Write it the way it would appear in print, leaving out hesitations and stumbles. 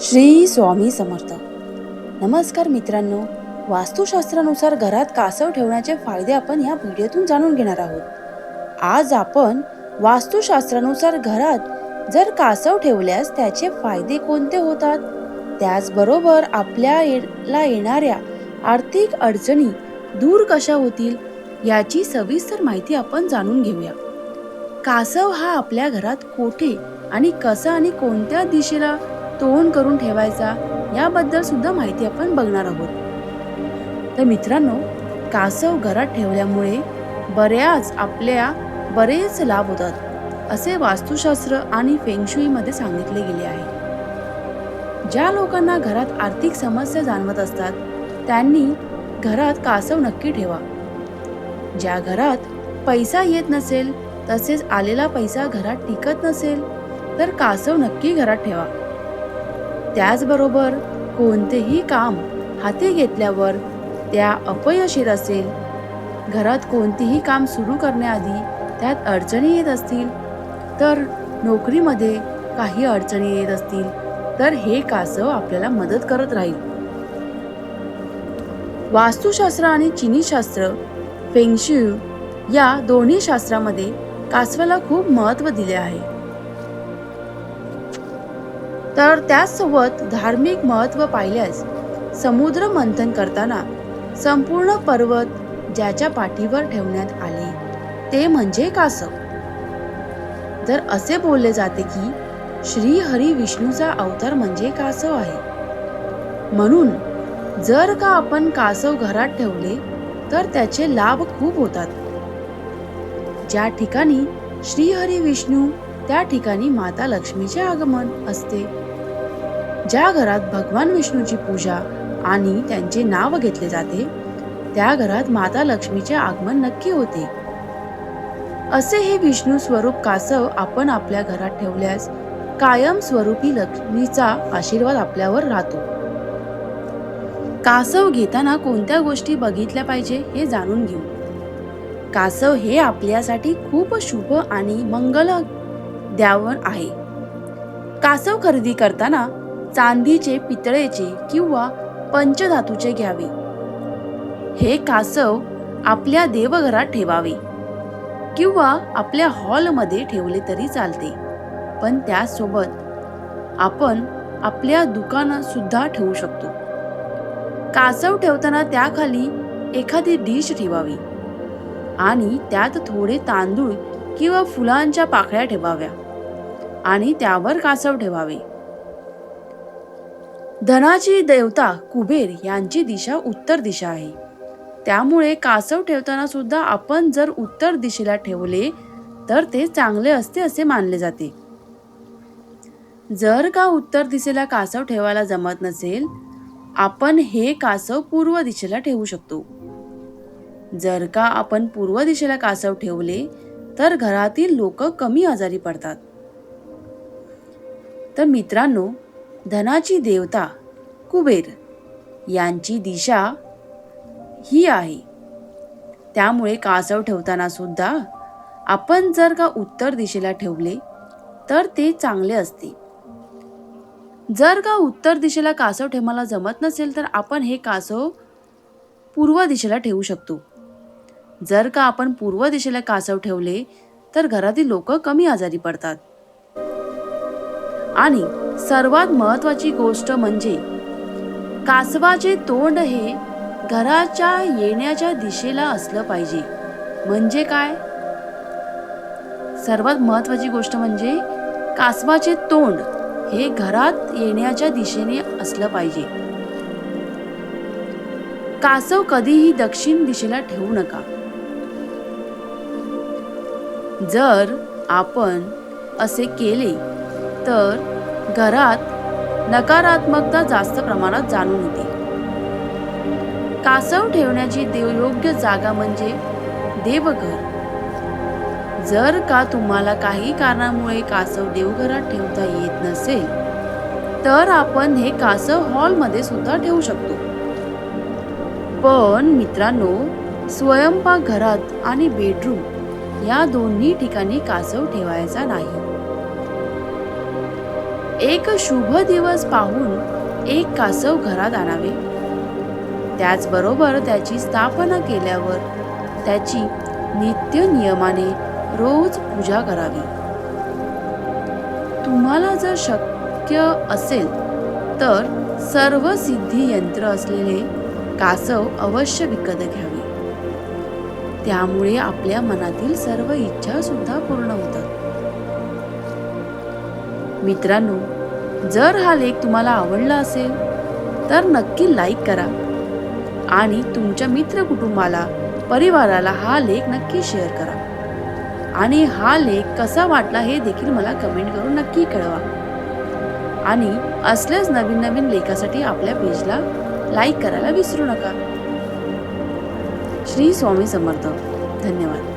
श्री स्वामी समर्थ. नमस्कार मित्रांनो, वास्तुशास्त्रानुसार घरात कासव ठेवण्याचे फायदे आपण या व्हिडिओतून जाणून घेणार आहोत. आज आपण वास्तुशास्त्रानुसार घरात जर कासव ठेवल्यास त्याचे फायदे कोणते होतात, त्याचबरोबर आपल्याला येणाऱ्या आर्थिक अडचणी दूर कशा होतील याची सविस्तर माहिती आपण जाणून घेऊया. कासव हा आपल्या घरात कोठे आणि कसा आणि कोणत्या दिशेला तोंड करून ठेवायचा याबद्दल सुद्धा माहिती आपण बघणार आहोत. तर मित्रांनो, कासव घरात ठेवल्यामुळे बरेच लाभ होतात असे वास्तुशास्त्र आणि फेंगशुई मध्ये सांगितले गेले आहे. ज्या लोकांना घरात आर्थिक समस्या जाणवत असतात त्यांनी घरात कासव नक्की ठेवा. ज्या घरात पैसा येत नसेल, तसेच आलेला पैसा घरात टिकत नसेल, तर कासव नक्की घरात ठेवा. त्याचबरोबर कोणतेही काम हाती घेतल्यावर त्या अपयशी असेल, घरात कोणतेही काम सुरू करण्याआधी त्यात अडचणी येत असतील, तर नोकरीमध्ये काही अडचणी येत असतील, तर हे कासव आपल्याला मदत करत राहील. वास्तुशास्त्र आणि चिनी शास्त्र फेंगशुई या दोन्ही शास्त्रामध्ये कासवाला खूप महत्त्व दिले आहे. तर त्याचसोबत धार्मिक महत्त्व पाहिल्यास समुद्र मंथन करताना संपूर्ण पर्वत ज्याच्या पाठीवर ठेवण्यात आले ते म्हणजे कासव. जर असे बोलले जाते की श्री हरी विष्णूचा अवतार म्हणजे कासव आहे, म्हणून जर का आपण कासव घरात ठेवले तर त्याचे लाभ खूप होतात. ज्या ठिकाणी श्री हरी विष्णू त्या ठिकाणी माता लक्ष्मीचे आगमन असते. ज्या घरात भगवान विष्णूची पूजा आणि त्यांचे नाव घेतले जाते त्या घरात माता लक्ष्मीचे आगमन नक्की होते. असे हे विष्णू स्वरूप कासव आपण आपल्या घरात ठेवल्यास कायम स्वरूपी लक्ष्मीचा आशीर्वाद आपल्यावर राहतो. कासव घेताना कोणत्या गोष्टी बघितल्या पाहिजे हे जाणून घेऊ. कासव हे आपल्यासाठी खूप शुभ आणि मंगल द्यावण आहे. कासव खरेदी करताना चांदीचे, पितळेचे किंवा पंचधातूचे घ्यावे. हे कासव आपल्या देवघरात ठेवावे किंवा आपल्या हॉलमध्ये ठेवले तरी चालते, पण त्यासोबत आपण आपल्या दुकानात सुद्धा ठेवू शकतो. कासव ठेवताना त्याखाली एखादी डिश ठेवावी आणि त्यात थोडे तांदूळ किंवा फुलांच्या पाकळ्या ठेवाव्या आणि त्यावर कासव ठेवावे. धनाची देवता कुबेर यांची दिशा उत्तर दिशा आहे, त्यामुळे कासव ठेवताना सुद्धा आपण जर उत्तर दिशेला ठेवले तर ते चांगले असते असे मानले जाते. जर का उत्तर दिशेला कासव ठेवायला जमत नसेल, आपण हे कासव पूर्व दिशेला ठेवू शकतो. जर का आपण पूर्व दिशेला कासव ठेवले तर घरातील लोक कमी आजारी पडतात. तर मित्रांनो, धनाची देवता कुबेर यांची दिशा ही आहे, त्यामुळे कासव ठेवताना सुद्धा आपण जर का उत्तर दिशेला ठेवले तर ते चांगले असते. जर का उत्तर दिशेला कासव ठेवायला जमत नसेल तर आपण हे कासव पूर्व दिशेला ठेवू शकतो. जर का आपण पूर्व दिशेला कासव ठेवले तर घरातील लोक कमी आजारी पडतात. आणि सर्वात महत्त्वाची गोष्ट म्हणजे कासवाचे तोंड हे घराच्या येण्याच्या दिशेला असलं पाहिजे. म्हणजे काय? सर्वात महत्त्वाची गोष्ट म्हणजे कासवाचे तोंड हे घरात येण्याच्या दिशेने असलं पाहिजे. कासव कधीही दक्षिण दिशेला ठेवू नका. जर आपण असे केले तर घरात नकारात्मकता जास्त प्रमाणात जाणून येते. कासव ठेवण्याची योग्य जागा म्हणजे देवघर. जर का तुम्हाला काही कारणामुळे कासव देवघरात ठेवता येत नसेल तर आपण हे कासव हॉलमध्ये सुद्धा ठेवू शकतो. पण मित्रांनो, स्वयंपाकघरात आणि बेडरूम या दोन्ही ठिकाणी कासव ठेवायचा नाही. एक शुभ दिवस पाहून एक कासव घरात आणावे. त्याचबरोबर त्याची स्थापना केल्यावर त्याची नित्य नियमाने रोज पूजा करावी. तुम्हाला जर शक्य असेल तर सर्व सिद्धी यंत्र असलेले कासव अवश्य विकत घ्यावे. त्यामुळे आपल्या मनातील सर्व इच्छा सुद्धा पूर्ण होतात. मित्रांनो, जर हा लेख तुम्हाला आवडला असेल तर नक्की लाईक करा आणि तुमच्या मित्र कुटुंबाला, परिवाराला हा लेख नक्की शेअर करा. आणि हा लेख कसा वाटला हे देखील मला कमेंट करून नक्की कळवा. आणि असल्यास नवीन नवीन लेखासाठी आपल्या पेजला लाईक करायला विसरू नका. श्री स्वामी समर्थ. धन्यवाद.